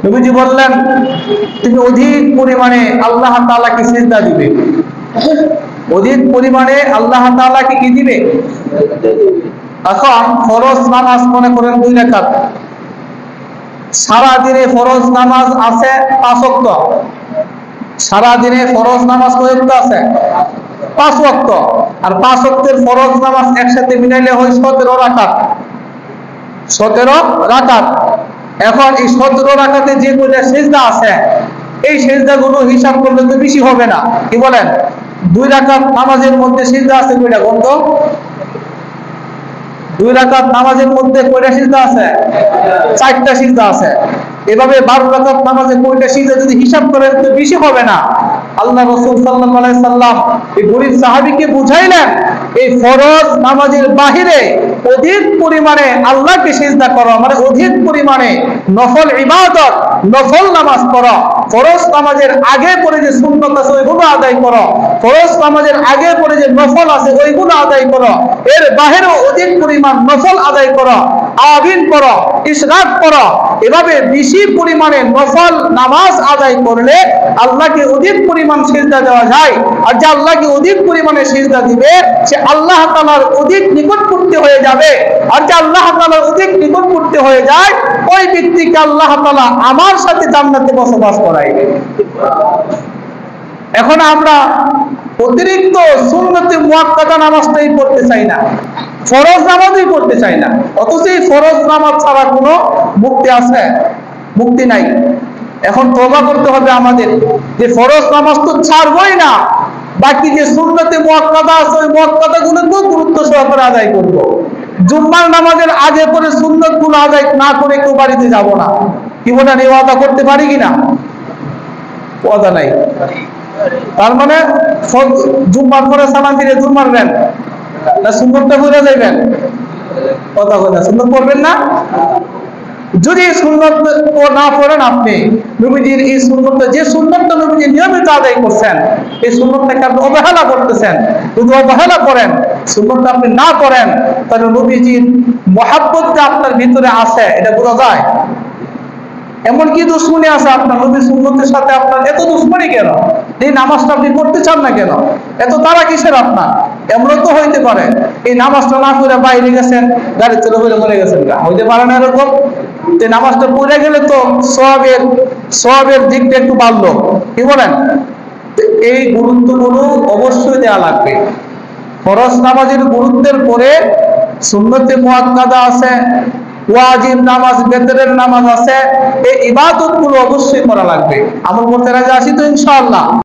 নবীজি বললেন, তুমি অধিক পরিমাণে আল্লাহ তাআলাকে সিজদা দিবে। অধিক পরিমাণে আল্লাহ তাআলাকে কি দিবে? এখন ফরজ নামাজ মনে করেন 2 রাকাত, সারা দিনে ফরজ নামাজ আছে 5 ওয়াক্ত। সারা দিনে ফরজ নামাজ কয় ওয়াক্ত আছে? 5 ওয়াক্ত। আর 5 ওয়াক্তের ফরজ নামাজ একসাথে মিলাইলে হয় 17 রাকাত। 17 রাকাত। এখন এই 17 রাকাতে যে কয়টা সিজদা আছে, এই সিজদাগুলো হিসাব করলে তো বেশি হবে না, কি বলেন? 2 রাকাত নামাজের মধ্যে সিজদা আছে কয়টা বন্ধ? 2 রাকাত নামাজের মধ্যে কয়টা সিজদা আছে? 4টা সিজদা আছে। এভাবে 12 রাকাত নামাজে কয়টা সিজদা যদি হিসাব করেন তো বেশি হবে না। আল্লাহ রাসূল সাল্লাল্লাহু আলাইহি সাল্লাম এই গরীব সাহাবীকে বুঝাইলেন, এই ফরজ নামাজের বাহিরে অধিক পরিমাণে আল্লাহকে সিজদা করো, মানে অধিক পরিমাণে নফল ইবাদত, নফল নামাজ পড়ো। ফরজ নামাজের আগে পড়ে যে সুন্নাত আছে ওইগুলো আদায় করো, ফরজ নামাজের আগে পড়ে যে নফল আছে ওইগুলো আদায় করো, এর বাহিরেও অধিক পরিমাণ নফল আদায় করো, আবিন পড়ো, ইশরাক পড়ো। এভাবে বেশি পরিমাণে নফল নামাজ আদায় করলে আল্লাহকে অধিক পরিমাণ সিজদা দেওয়া যায়। আর যে আল্লাহকে অধিক পরিমাণে সিজদা দিবে সে আল্লাহ তাআলার অধিক নিকটবর্তী হয়ে যাবে। আর যে আল্লাহ তাআলার অধিক নিকটবর্তী হয়ে যায়, ওই ব্যক্তিকে আল্লাহ তাআলা আমার সাথে জান্নাতে বসবাস করাইবে। এখন আমরা অতিরিক্ত সুন্নতে মুআক্কাদা নামাজটাই পড়তে চাই না, ফরজ নামাজই পড়তে চাই না। অথচ এই ফরজ নামাজ ছাড়া কোনো মুক্তি আছে? মুক্তি নাই। এখন তওবা করতে হবে আমাদের, যে ফরজ নামাজ তো ছাড়বই না, বাকি যে সুন্নতে মুআক্কাদা আছে ওই মুআক্কাদাগুলো খুব গুরুত্ব সহকারে আদায় করব। জুম্মার নামাজের আগে পরে সুন্নতগুলো আদায় না করে কেউ বাড়িতে যাব না। কি বলেন, এই ওয়াদা করতে পারি কিনা? ওয়াদা নাই। তার মানে জুম্মার পরে সালাম ফিরে জুম মারবেন না সুন্নতটা পড়ে যাবেন? কথা বলেন, সুন্নত পড়বেন না? যদি সুন্নত না পড়েন, আপনি নবীজির এই সুন্নতটা, যে সুন্নতটা নবীজি নিয়মিত আদায় করছেন, এই সুন্নতটাকে আপনি অবহেলা করতেছেন। যদি অবহেলা করেন, সুন্নতটা আপনি না করেন, তাহলে নবীজির মহাব্বতটা আপনার ভিতরে আছে, এটা বোঝা যায়। এমন কি দুশ্মনী আছে আপনার নবীর সুন্নতের সাথে? আপনার এত দুশ্মনী কেন? এই নামাজটা আপনি করতে চান না কেন? এত তারা কিসের আপনার? এমন তো হইতে পারে এই নামাজটা না করে বাইরে গেছেন, গাড়ি চলে বলে মরে গেছেন, হইতে পারে না এরকম? এই নামাজটা পড়ে গেলে তো সওয়াবের দিকটা একটু বাড়লো, কি বলেন? এই গুরুত্বগুলো অবশ্যই দেওয়া লাগবে। ফরজ নামাজের গুরুত্বের পরে সুন্নতে মুআক্কাদা আছে, ওয়াজিব নামাজ, বেতরের নামাজ আছে, এই ইবাদতগুলো অবশ্যই করা লাগবে। আমল করতে রাজি আছি তো ইনশাআল্লাহ?